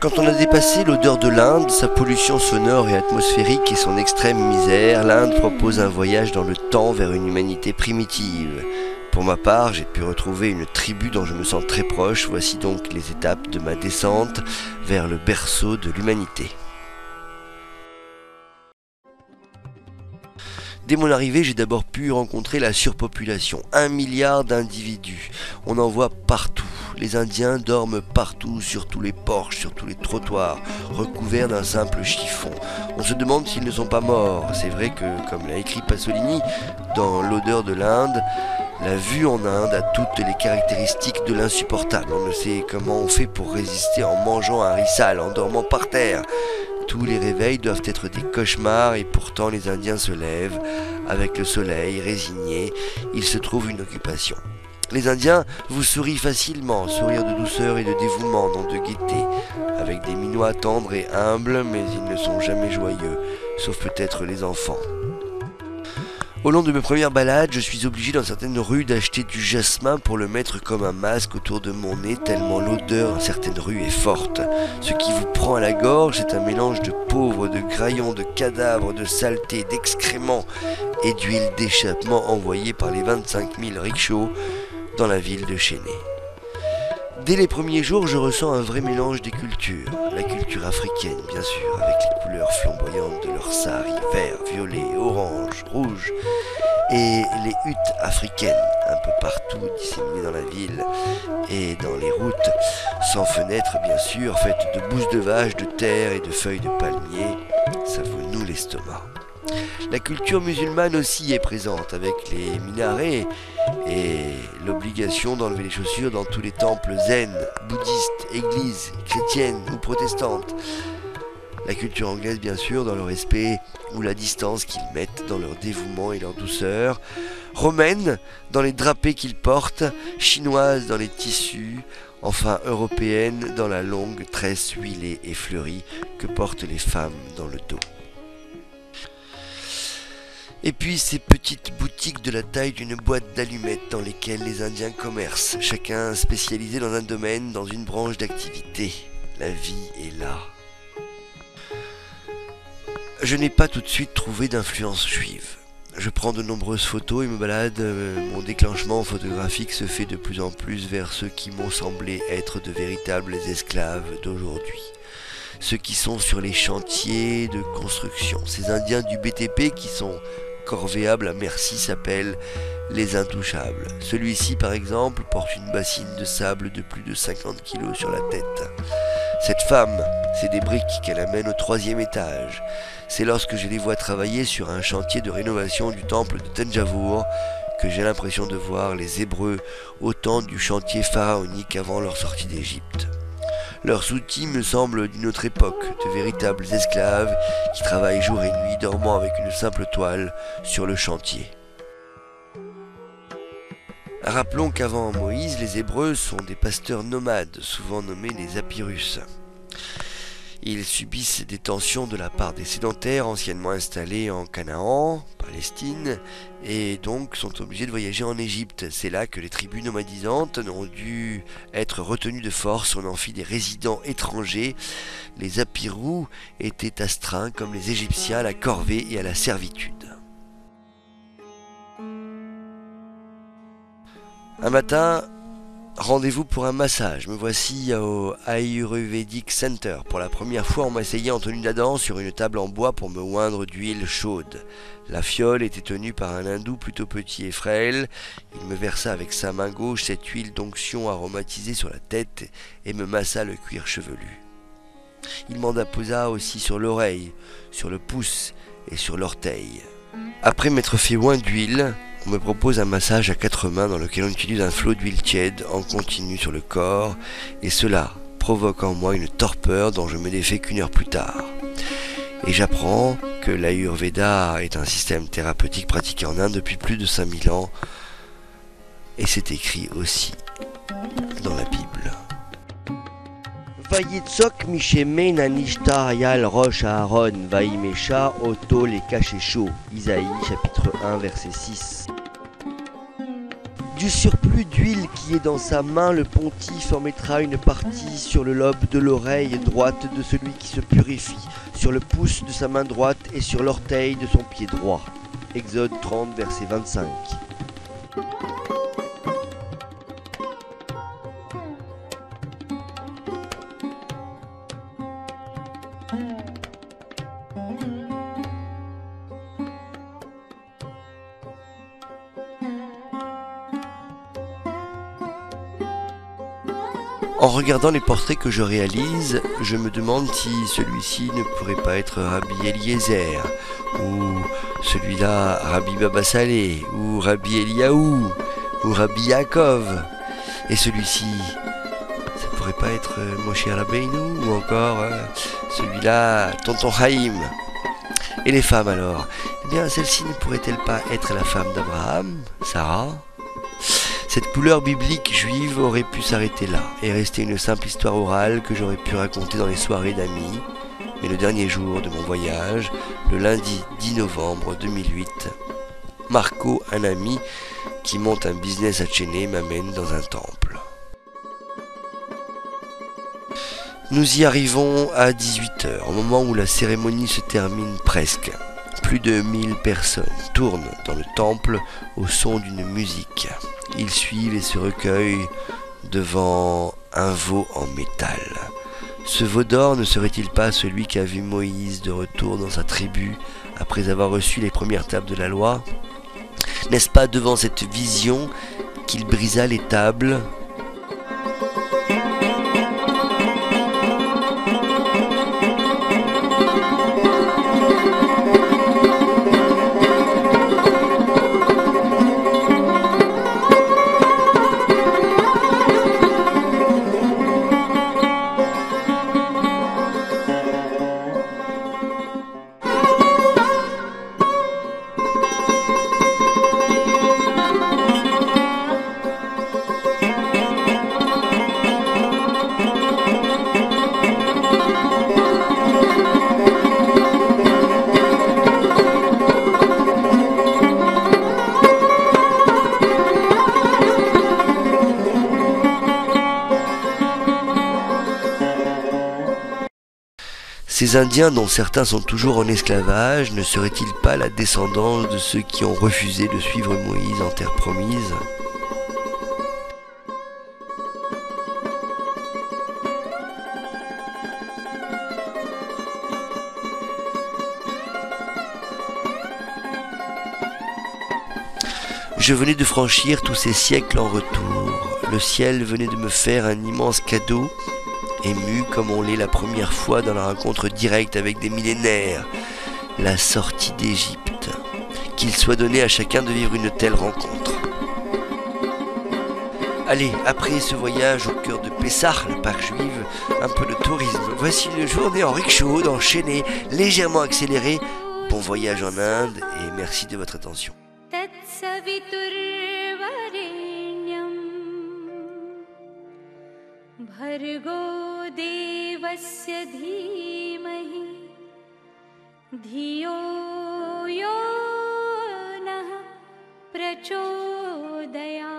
Quand on a dépassé l'odeur de l'Inde, sa pollution sonore et atmosphérique et son extrême misère, l'Inde propose un voyage dans le temps vers une humanité primitive. Pour ma part, j'ai pu retrouver une tribu dont je me sens très proche. Voici donc les étapes de ma descente vers le berceau de l'humanité. Dès mon arrivée, j'ai d'abord pu rencontrer la surpopulation. 1 milliard d'individus. On en voit partout. Les Indiens dorment partout, sur tous les porches, sur tous les trottoirs, recouverts d'un simple chiffon. On se demande s'ils ne sont pas morts. C'est vrai que, comme l'a écrit Pasolini dans L'odeur de l'Inde, la vue en Inde a toutes les caractéristiques de l'insupportable. On ne sait comment on fait pour résister en mangeant un riz sale, en dormant par terre. Tous les réveils doivent être des cauchemars et pourtant les Indiens se lèvent. Avec le soleil, résignés, ils se trouvent une occupation. Les Indiens vous sourient facilement, sourire de douceur et de dévouement, non de gaieté, avec des minois tendres et humbles, mais ils ne sont jamais joyeux, sauf peut-être les enfants. Au long de mes premières balades, je suis obligé dans certaines rues d'acheter du jasmin pour le mettre comme un masque autour de mon nez, tellement l'odeur dans certaines rues est forte. Ce qui vous prend à la gorge, c'est un mélange de pauvres, de graillons, de cadavres, de saleté, d'excréments et d'huile d'échappement envoyée par les 25 000 rickshaws dans la ville de Chennai. Dès les premiers jours, je ressens un vrai mélange des cultures. La culture africaine, bien sûr, avec les couleurs flamboyantes de leurs saris, vert, violet, orange, rouge, et les huttes africaines, un peu partout disséminées dans la ville et dans les routes, sans fenêtres, bien sûr, faites de bousses de vache, de terre et de feuilles de palmier. Ça vous noue l'estomac. La culture musulmane aussi est présente, avec les minarets et l'obligation d'enlever les chaussures dans tous les temples zen, bouddhistes, églises, chrétiennes ou protestantes. La culture anglaise, bien sûr, dans le respect ou la distance qu'ils mettent dans leur dévouement et leur douceur. Romaine, dans les drapés qu'ils portent. Chinoise, dans les tissus. Enfin, européenne, dans la longue tresse huilée et fleurie que portent les femmes dans le dos. Et puis ces petites boutiques de la taille d'une boîte d'allumettes dans lesquelles les Indiens commercent, chacun spécialisé dans un domaine, dans une branche d'activité. La vie est là. Je n'ai pas tout de suite trouvé d'influence juive. Je prends de nombreuses photos et me balade. Mon déclenchement photographique se fait de plus en plus vers ceux qui m'ont semblé être de véritables esclaves d'aujourd'hui. Ceux qui sont sur les chantiers de construction. Ces Indiens du BTP qui sont corvéables à merci s'appellent les intouchables. Celui-ci, par exemple, porte une bassine de sable de plus de 50 kilos sur la tête. Cette femme, c'est des briques qu'elle amène au 3e étage. C'est lorsque je les vois travailler sur un chantier de rénovation du temple de Thanjavur que j'ai l'impression de voir les Hébreux au temps du chantier pharaonique avant leur sortie d'Égypte. Leurs outils me semblent d'une autre époque, de véritables esclaves qui travaillent jour et nuit, dormant avec une simple toile sur le chantier. Rappelons qu'avant Moïse, les Hébreux sont des pasteurs nomades, souvent nommés les Apirus. Ils subissent des tensions de la part des sédentaires anciennement installés en Canaan, Palestine, et donc sont obligés de voyager en Égypte. C'est là que les tribus nomadisantes ont dû être retenues de force. On en fit des résidents étrangers. Les Apirous étaient astreints, comme les Égyptiens, à la corvée et à la servitude. Un matin, rendez-vous pour un massage. Me voici au Ayurvedic Center. Pour la première fois, on m'asseyait en tenue d'Adam sur une table en bois pour me oindre d'huile chaude. La fiole était tenue par un hindou plutôt petit et frêle. Il me versa avec sa main gauche cette huile d'onction aromatisée sur la tête et me massa le cuir chevelu. Il m'en apposa aussi sur l'oreille, sur le pouce et sur l'orteil. Après m'être fait oint d'huile, on me propose un massage à 4 mains dans lequel on utilise un flot d'huile tiède en continu sur le corps, et cela provoque en moi une torpeur dont je me défais qu'1 heure plus tard. Et j'apprends que l'Ayurveda est un système thérapeutique pratiqué en Inde depuis plus de 5000 ans, et c'est écrit aussi dans la Bible. Vayitzok Misheme Nanishta Hayal Rosh Aaron Vaimesha Oto les Kachesho. Isaïe chapitre 1 verset 6. Du surplus plus d'huile qui est dans sa main, le pontife en mettra une partie sur le lobe de l'oreille droite de celui qui se purifie, sur le pouce de sa main droite et sur l'orteil de son pied droit. Exode 30, verset 25. En regardant les portraits que je réalise, je me demande si celui-ci ne pourrait pas être Rabbi Eliezer, ou celui-là Rabbi Baba Saleh, ou Rabbi Eliaou, ou Rabbi Yaakov, et celui-ci, ça pourrait pas être Moshe Rabbeinu, ou encore celui-là Tonton Haïm. Et les femmes alors? Eh bien, celle-ci ne pourrait-elle pas être la femme d'Abraham, Sarah? Cette couleur biblique juive aurait pu s'arrêter là et rester une simple histoire orale que j'aurais pu raconter dans les soirées d'amis. Mais le dernier jour de mon voyage, le lundi 10 novembre 2008, Marco, un ami qui monte un business à Chéné, m'amène dans un temple. Nous y arrivons à 18h, au moment où la cérémonie se termine presque. Plus de 1000 personnes tournent dans le temple au son d'une musique. Ils suivent et se recueillent devant un veau en métal. Ce veau d'or ne serait-il pas celui qu'a vu Moïse de retour dans sa tribu après avoir reçu les premières tables de la loi? N'est-ce pas devant cette vision qu'il brisa les tables ? Ces Indiens, dont certains sont toujours en esclavage, ne seraient-ils pas la descendance de ceux qui ont refusé de suivre Moïse en terre promise ? Je venais de franchir tous ces siècles en retour. Le ciel venait de me faire un immense cadeau, ému comme on l'est la première fois dans la rencontre directe avec des millénaires, la sortie d'Égypte. Qu'il soit donné à chacun de vivre une telle rencontre. Allez, après ce voyage au cœur de Pessah, la Pâque juive, un peu de tourisme. Voici une journée en rickshaw, enchaînée, légèrement accélérée. Bon voyage en Inde et merci de votre attention. भर्गो देवस्य धीमहि धियो यो नः प्रचोदयात्।